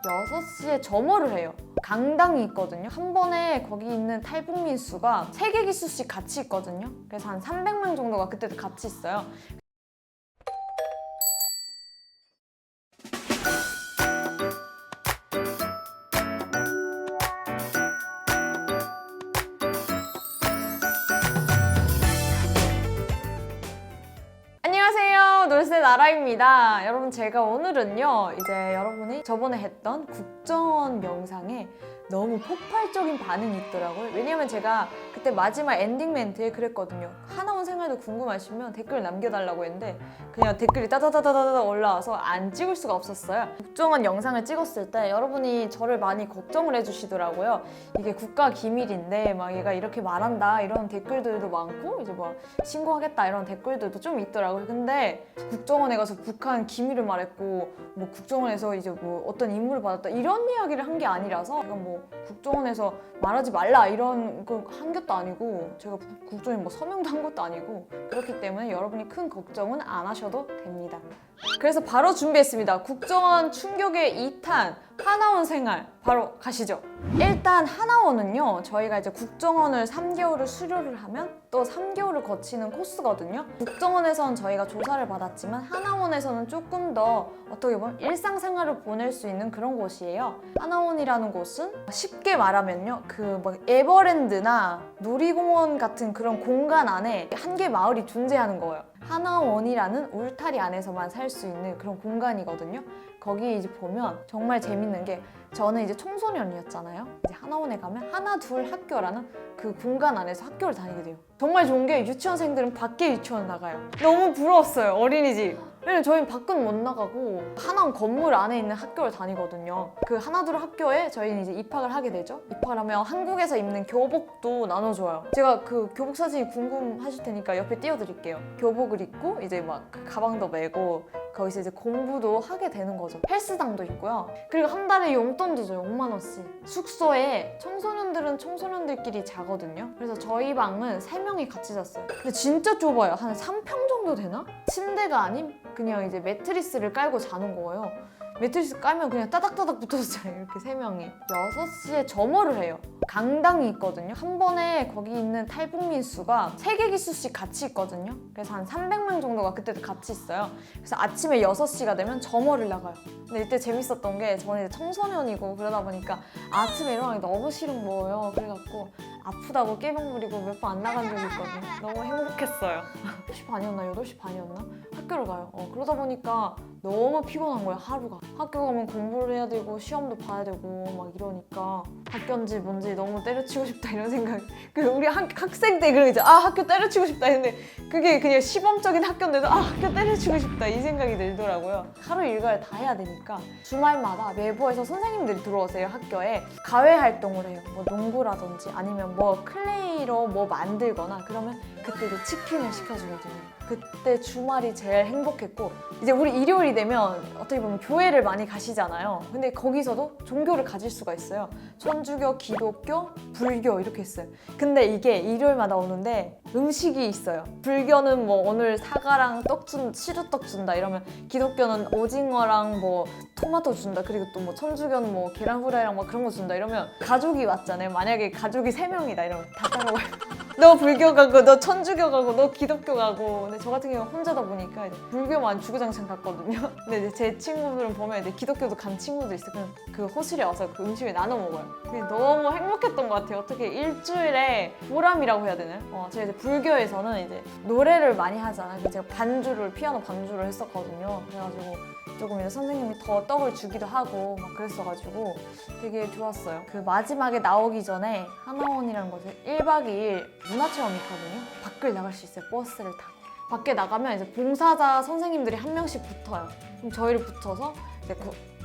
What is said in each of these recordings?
6시에 점호를 해요. 강당이 있거든요. 한 번에 거기 있는 탈북민 수가 3개 기수씩 같이 있거든요. 그래서 한 300명 정도가 그때도 같이 있어요. 안녕하세요, 놀세 나라입니다. 여러분, 제가 오늘은요 이제 여러분이 저번에 했던 국정원 영상에 너무 폭발적인 반응이 있더라고요. 왜냐면 제가 그때 마지막 엔딩 멘트에 그랬거든요. 하나원 생활도 궁금하시면 댓글 남겨달라고 했는데 그냥 댓글이 따다다다다다 올라와서 안 찍을 수가 없었어요. 국정원 영상을 찍었을 때 여러분이 저를 많이 걱정을 해주시더라고요. 이게 국가 기밀인데 막 얘가 이렇게 말한다 이런 댓글들도 많고 이제 뭐 신고하겠다 이런 댓글들도 좀 있더라고요. 근데 국정원에 가서 북한 기밀을 말했고 뭐 국정원에서 이제 뭐 어떤 임무를 받았다 이런 이야기를 한 게 아니라서 제가 뭐 국정원에서 말하지 말라 이런 거 한 것도 아니고 제가 국정원에 뭐 서명도 한 것도 아니고 그렇기 때문에 여러분이 큰 걱정은 안 하셔도 됩니다. 그래서 바로 준비했습니다. 국정원 충격의 2탄 하나원 생활 바로 가시죠. 일단 하나원은요 저희가 이제 국정원을 3개월을 수료를 하면 또 3개월을 거치는 코스거든요. 국정원에서는 저희가 조사를 받았지만 하나원에서는 조금 더 어떻게 보면 일상생활을 보낼 수 있는 그런 곳이에요. 하나원이라는 곳은 쉽게 말하면요 그 뭐 에버랜드나 놀이공원 같은 그런 공간 안에 한 개 마을이 존재하는 거예요. 하나원이라는 울타리 안에서만 살 수 있는 그런 공간이거든요. 거기 이제 보면 정말 재밌는 게 저는 이제 청소년이었잖아요. 이제 하나원에 가면 하나 둘 학교라는 그 공간 안에서 학교를 다니게 돼요. 정말 좋은 게 유치원생들은 밖에 유치원 나가요. 너무 부러웠어요. 어린이집. 왜냐면 저희는 밖은 못 나가고 하나원 건물 안에 있는 학교를 다니거든요. 그 하나둘 학교에 저희는 이제 입학을 하게 되죠. 입학을 하면 한국에서 입는 교복도 나눠줘요. 제가 그 교복 사진이 궁금하실 테니까 옆에 띄워드릴게요. 교복을 입고 이제 막 가방도 메고 거기서 이제 공부도 하게 되는 거죠. 헬스장도 있고요. 그리고 한 달에 용돈도 줘요. 5만 원씩. 숙소에 청소년들은 청소년들끼리 자거든요. 그래서 저희 방은 3명이 같이 잤어요. 근데 진짜 좁아요. 한 3평 정도 되나? 침대가 아닌 그냥 이제 매트리스를 깔고 자는 거예요. 매트리스 깔면 그냥 따닥따닥 붙어서 자요. 이렇게 3명이. 6시에 점호를 해요. 강당이 있거든요. 한 번에 거기 있는 탈북민 수가 3개 기수씩 같이 있거든요. 그래서 한 300명 정도가 그때도 같이 있어요. 그래서 아침에 6시가 되면 점호를 나가요. 근데 이때 재밌었던 게 저는 이제 청소년이고 그러다 보니까 아침에 일어나기 너무 싫은 거예요. 그래갖고 아프다고 깨병 부리고 몇 번 안 나간 적이 있거든요. 너무 행복했어요. 7시 반이었나 8시 반이었나? 학교를 가요. 그러다 보니까 너무 피곤한 거예요, 하루가. 학교 가면 공부를 해야 되고 시험도 봐야 되고 막 이러니까 학교인지 뭔지 너무 때려치고 싶다 이런 생각. 우리 학생 때 그러죠. 학교 때려치고 싶다 했는데 그게 그냥 시범적인 학교인데도 학교 때려치고 싶다 이 생각이 들더라고요. 하루 일과를 다 해야 되니까 주말마다 외부에서 선생님들이 들어오세요. 학교에 가외 활동을 해요. 뭐 농구라든지 아니면 뭐 클레이로 뭐 만들거나 그러면 그때 이제 치킨을 시켜주거든요. 그때 주말이 제일 행복했고 이제 우리 일요일이 되면 어떻게 보면 교회를 많이 가시잖아요. 근데 거기서도 종교를 가질 수가 있어요. 천주교, 기독교, 불교 이렇게 있어요. 근데 이게 일요일마다 오는데 음식이 있어요. 불교는 뭐 오늘 사과랑 시루떡 준다 이러면 기독교는 오징어랑 뭐 토마토 준다. 그리고 또 뭐 천주교는 뭐 계란 후라이랑 막 그런 거 준다 이러면 가족이 왔잖아요. 만약에 가족이 3명이다 이러면 다 따라와요. 너 불교 가고 너 천주교 가고 너 기독교 가고. 근데 저 같은 경우는 혼자다 보니까 이제 불교만 주구장창 갔거든요. 근데 이제 제 친구들은 보면 이제 기독교도 간 친구도 있어요. 그냥 그 호실에 와서 그 음식을 나눠 먹어요. 그게 너무 행복했던 것 같아요. 어떻게 일주일에 보람이라고 해야 되나요? 제가 이제 불교에서는 이제 노래를 많이 하잖아요. 그래서 제가 피아노 반주를 했었거든요. 그래가지고 조금 이제 선생님이 더 떡을 주기도 하고 막 그랬어가지고 되게 좋았어요. 그 마지막에 나오기 전에 하나원이라는 곳에 1박 2일 문화체험이 있거든요. 밖을 나갈 수 있어요. 버스를 타고. 밖에 나가면 이제 봉사자 선생님들이 한 명씩 붙어요. 그럼 저희를 붙여서 이제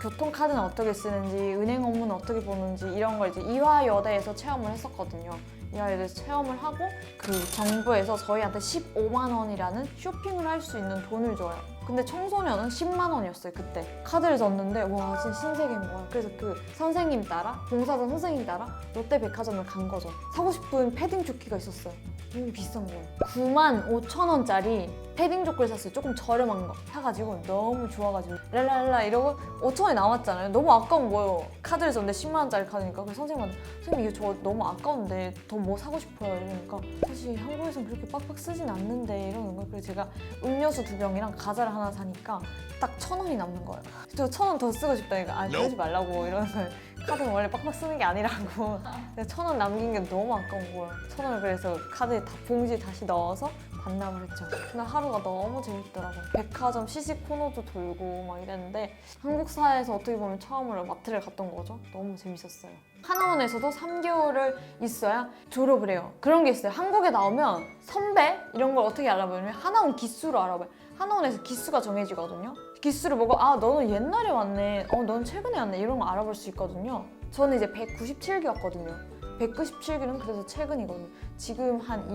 교통카드는 어떻게 쓰는지, 은행 업무는 어떻게 보는지 이런 걸 이제 이화여대에서 체험을 했었거든요. 이화여대에서 체험을 하고 그 정부에서 저희한테 15만 원이라는 쇼핑을 할 수 있는 돈을 줘요. 근데 청소년은 10만 원이었어요 그때. 카드를 줬는데 와 진짜 신세계인 거야. 그래서 그 선생님 따라 봉사자 선생님 따라 롯데백화점을 간 거죠. 사고 싶은 패딩 조끼가 있었어요. 너무 비싼 거예요. 95,000원짜리 패딩 조끼를 샀어요. 조금 저렴한 거 사가지고 너무 좋아가지고 랄랄라 이러고 5,000원이 남았잖아요. 너무 아까운 거예요. 카드를 줬는데 10만 원짜리 카드니까. 그래서 선생님한테 선생님 이게 저 너무 아까운데 더 뭐 사고 싶어요 이러니까 사실 한국에선 그렇게 빡빡 쓰진 않는데 이러는 거예요. 그래서 제가 음료수 2병이랑 과자를 하나 사니까 딱 1,000원이 남는 거예요. 저 1,000원 더 쓰고 싶다니까 아 그러지 말라고 이러는 거예요. 카드는 원래 빡빡 쓰는 게 아니라고. 1,000원 남긴 게 너무 아까운 거예요. 1,000원을 그래서 카드에 봉지에 다시 넣어서 반납을 했죠. 그날 하루가 너무 재밌더라고요. 백화점 시식 코너도 돌고 막 이랬는데 한국 사회에서 어떻게 보면 처음으로 마트를 갔던 거죠. 너무 재밌었어요. 하나원에서도 3개월을 있어야 졸업을 해요. 그런 게 있어요. 한국에 나오면 선배 이런 걸 어떻게 알아보냐면 하나원 기수로 알아봐요. 하나원에서 기수가 정해지거든요. 기수를 보고 아 너는 옛날에 왔네, 너는 최근에 왔네 이런 거 알아볼 수 있거든요. 저는 이제 197기였거든요. 197기는 그래서 최근이거든요. 지금 한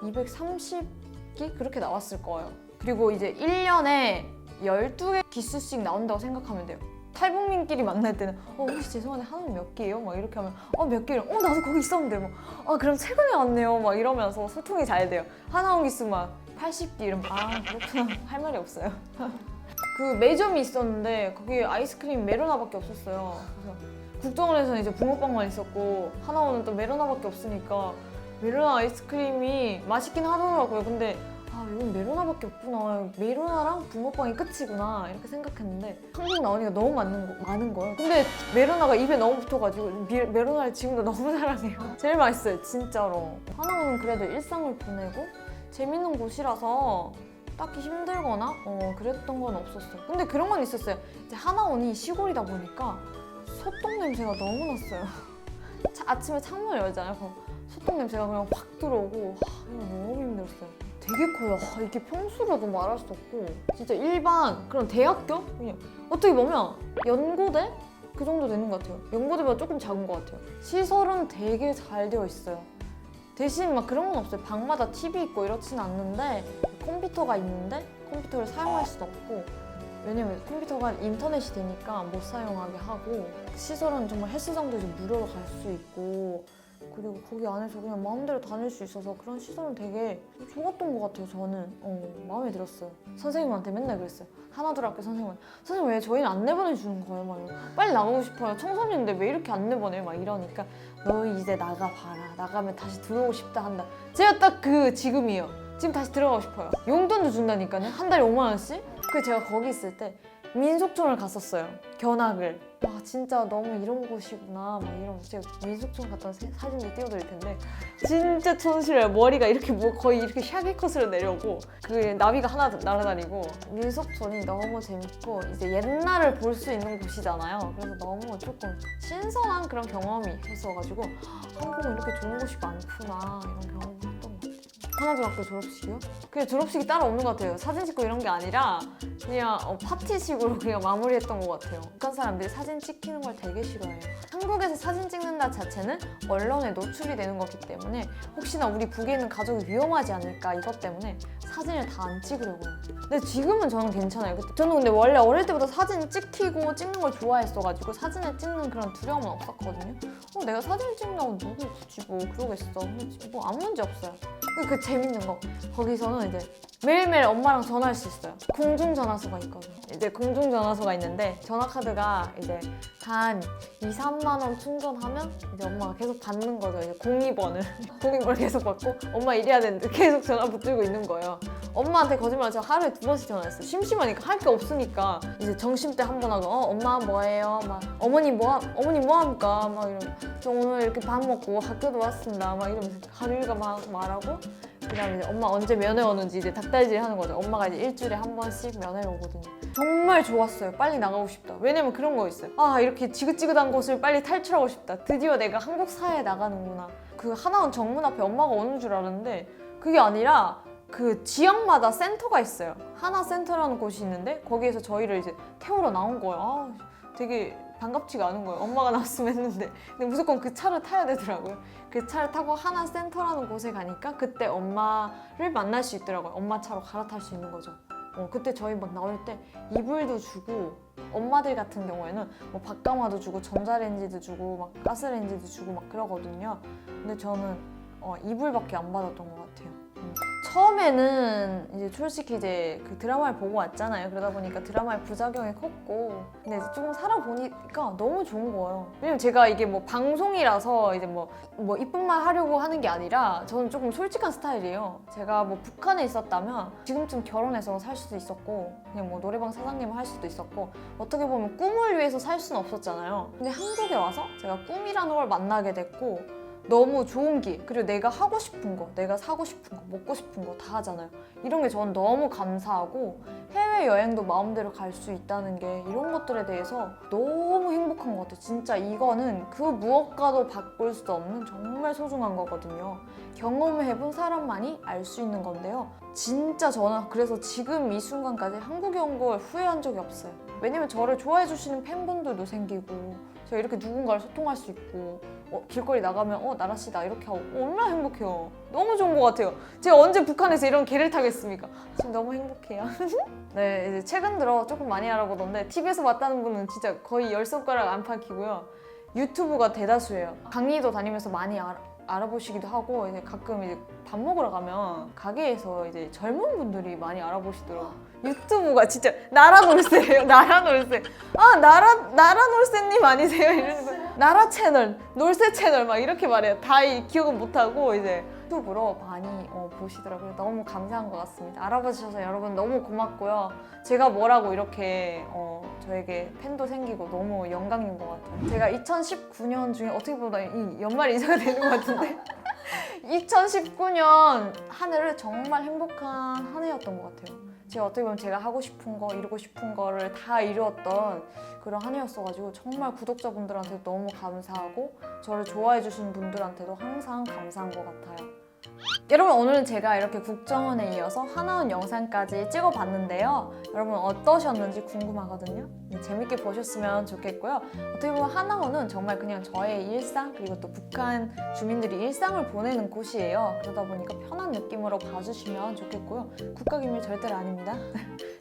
230기 그렇게 나왔을 거예요. 그리고 이제 1년에 12개 기수씩 나온다고 생각하면 돼요. 탈북민끼리 만날 때는 혹시 죄송한데 하나는 몇 개예요? 막 이렇게 하면 몇 개예요? 나도 거기 있었는데 뭐 그럼 최근에 왔네요 막 이러면서 소통이 잘 돼요. 하나원 기수만 80기 이러면 그렇구나 할 말이 없어요. 그 매점이 있었는데 거기 아이스크림 메로나밖에 없었어요. 그래서 국정원에서는 이제 붕어빵만 있었고 하나원은 또 메로나밖에 없으니까 메로나 아이스크림이 맛있긴 하더라고요. 근데 이건 메로나밖에 없구나. 메로나랑 붕어빵이 끝이구나 이렇게 생각했는데 한국 나오니까 너무 많은 거예요. 근데 메로나가 입에 너무 붙어가지고 메로나를 지금도 너무 사랑해요. 제일 맛있어요 진짜로. 하나원은 그래도 일상을 보내고 재밌는 곳이라서 딱히 힘들거나 그랬던 건 없었어요. 근데 그런 건 있었어요. 이제 하나원이 시골이다 보니까 소똥 냄새가 너무 났어요. 아침에 창문을 열잖아요. 그럼 소똥 냄새가 그냥 확 들어오고 이거 너무 힘들었어요. 되게 커요. 이게 평수로도 말할 수 없고 진짜 일반 그런 대학교? 그냥 어떻게 보면 연고대? 그 정도 되는 것 같아요. 연고대보다 조금 작은 것 같아요. 시설은 되게 잘 되어 있어요. 대신 막 그런 건 없어요. 방마다 TV 있고 이렇진 않는데 컴퓨터가 있는데 컴퓨터를 사용할 수도 없고 왜냐면 컴퓨터가 인터넷이 되니까 못 사용하게 하고 시설은 정말 헬스장도 이제 무료로 갈 수 있고 그리고 거기 안에서 그냥 마음대로 다닐 수 있어서 그런 시설은 되게 좋았던 것 같아요. 저는 마음에 들었어요. 선생님한테 맨날 그랬어요. 하나둘학교 선생님한테 선생님 왜 저희는 안 내보내주는 거예요? 막 이러고 빨리 나가고 싶어요. 청소년인데 왜 이렇게 안 내보내? 막 이러니까 너 이제 나가봐라. 나가면 다시 들어오고 싶다 한다. 제가 딱 지금이에요. 지금 다시 들어가고 싶어요. 용돈도 준다니까요. 한 달에 5만 원씩? 그래서 제가 거기 있을 때 민속촌을 갔었어요. 견학을. 와 진짜 너무 이런 곳이구나 막 이러면서 제가 민속촌 갔던 사진도 띄워드릴 텐데 진짜 촌스러워요. 머리가 이렇게 거의 이렇게 샤기 컷으로 내려오고 그 나비가 하나 날아다니고 민속촌이 너무 재밌고 이제 옛날을 볼 수 있는 곳이잖아요. 그래서 너무 조금 신선한 그런 경험이 있어가지고 한국은 이렇게 좋은 곳이 많구나 이런 경험을 했던 것 같아요. 하나중학교 졸업식이요? 그냥 졸업식이 따로 없는 것 같아요. 사진 찍고 이런 게 아니라 그냥 파티식으로 그냥 마무리했던 것 같아요. 북한 사람들이 사진 찍히는 걸 되게 싫어해요. 한국에서 사진 찍는다 자체는 언론에 노출이 되는 거기 때문에 혹시나 우리 북에 있는 가족이 위험하지 않을까 이것 때문에 사진을 다 안 찍으려고 해요. 근데 지금은 저는 괜찮아요. 저는 근데 원래 어릴 때부터 사진 찍히고 찍는 걸 좋아했어가지고 사진을 찍는 그런 두려움은 없었거든요. 내가 사진 찍는다고 누구 굳이 뭐 그러겠어. 뭐 아무 문제 없어요. 그 재밌는 거 거기서는 이제 매일매일 엄마랑 전화할 수 있어요. 공중전화소가 있거든요. 이제 공중전화소가 있는데 전화카드가 이제 한 2, 3만 원 충전하면 이제 엄마가 계속 받는 거죠. 이제 02번을 공익번을 계속 받고 엄마 이래야 되는데 계속 전화 붙들고 있는 거예요. 엄마한테 거짓말 제가 하루에 2번씩 전화했어요. 심심하니까 할 게 없으니까 이제 점심 때 한 번 하고 엄마 뭐해요? 막 어머니 뭐 합니까? 막 이러면 저 오늘 이렇게 밥 먹고 학교도 왔습니다. 막 이러면서 하루 일과 막 말하고 그다음에 이제 엄마 언제 면회 오는지 이제 닭달질 하는 거죠. 엄마가 이제 일주일에 한 번씩 면회 오거든요. 정말 좋았어요. 빨리 나가고 싶다. 왜냐면 그런 거 있어요. 이렇게 지긋지긋한 곳을 빨리 탈출하고 싶다. 드디어 내가 한국 사회에 나가는구나. 그 하나원 정문 앞에 엄마가 오는 줄 알았는데 그게 아니라 그 지역마다 센터가 있어요. 하나 센터라는 곳이 있는데 거기에서 저희를 이제 태우러 나온 거예요. 되게 반갑지가 않은 거예요. 엄마가 나왔으면 했는데 근데 무조건 그 차를 타야 되더라고요. 그 차를 타고 하나 센터라는 곳에 가니까 그때 엄마를 만날 수 있더라고요. 엄마 차로 갈아탈 수 있는 거죠. 그때 저희 막 나올 때 이불도 주고 엄마들 같은 경우에는 뭐 밥강화도 주고 전자레인지도 주고 막 가스레인지도 주고 막 그러거든요. 근데 저는 이불밖에 안 받았던 것 같아요. 처음에는 이제 솔직히 이제 그 드라마를 보고 왔잖아요. 그러다 보니까 드라마의 부작용이 컸고, 근데 이제 조금 살아보니까 너무 좋은 거예요. 왜냐면 제가 이게 뭐 방송이라서 이제 뭐 이쁜 말 하려고 하는 게 아니라 저는 조금 솔직한 스타일이에요. 제가 뭐 북한에 있었다면 지금쯤 결혼해서 살 수도 있었고, 그냥 뭐 노래방 사장님을 할 수도 있었고, 어떻게 보면 꿈을 위해서 살 수는 없었잖아요. 근데 한국에 와서 제가 꿈이라는 걸 만나게 됐고, 너무 좋은 길, 그리고 내가 하고 싶은 거, 내가 사고 싶은 거, 먹고 싶은 거 다 하잖아요. 이런 게 저는 너무 감사하고, 해외여행도 마음대로 갈 수 있다는 게 이런 것들에 대해서 너무 행복한 것 같아요. 진짜 이거는 그 무엇과도 바꿀 수 없는 정말 소중한 거거든요. 경험해본 사람만이 알 수 있는 건데요. 진짜 저는 그래서 지금 이 순간까지 한국에 온 걸 후회한 적이 없어요. 왜냐면 저를 좋아해 주시는 팬분들도 생기고, 제가 이렇게 누군가를 소통할 수 있고, 길거리 나가면 나라씨 나 이렇게 하고 얼마나 행복해요. 너무 좋은 것 같아요. 제가 언제 북한에서 이런 개를 타겠습니까? 지금 너무 행복해요. 네, 이제 최근 들어 조금 많이 알아보던데 TV에서 봤다는 분은 진짜 거의 10손가락 안팎이고요. 유튜브가 대다수예요. 강의도 다니면서 많이 알아보시기도 하고, 이제 가끔 이제 밥 먹으러 가면 가게에서 이제 젊은 분들이 많이 알아보시더라고요. 유튜브가 진짜 나라놀세예요. 나라놀세. 아, 나라놀세님 아니세요? 이러는 거예요. 나라 채널, 놀세 채널 막 이렇게 말해요. 다 기억은 못하고 이제 유튜브로 많이 보시더라고요. 너무 감사한 것 같습니다. 알아봐 주셔서 여러분 너무 고맙고요. 제가 뭐라고 이렇게 저에게 팬도 생기고 너무 영광인 것 같아요. 제가 2019년 중에 어떻게 보다 이 연말 인사가 되는 것 같은데 2019년 한 해를 정말 행복한 한 해였던 것 같아요. 제가 어떻게 보면 제가 하고 싶은 거, 이루고 싶은 거를 다 이루었던 그런 한 해였어가지고 정말 구독자분들한테 너무 감사하고, 저를 좋아해 주신 분들한테도 항상 감사한 것 같아요. 여러분, 오늘은 제가 이렇게 국정원에 이어서 하나원 영상까지 찍어봤는데요. 여러분 어떠셨는지 궁금하거든요. 재밌게 보셨으면 좋겠고요. 어떻게 보면 하나원은 정말 그냥 저의 일상, 그리고 또 북한 주민들이 일상을 보내는 곳이에요. 그러다 보니까 편한 느낌으로 봐주시면 좋겠고요. 국가기밀 절대로 아닙니다.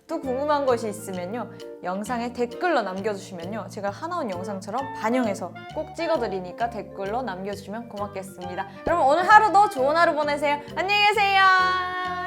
또 궁금한 것이 있으면요, 영상에 댓글로 남겨주시면요, 제가 하나원 영상처럼 반영해서 꼭 찍어드리니까 댓글로 남겨주시면 고맙겠습니다. 여러분 오늘 하루도 좋은 하루 보내세요. 안녕히 계세요.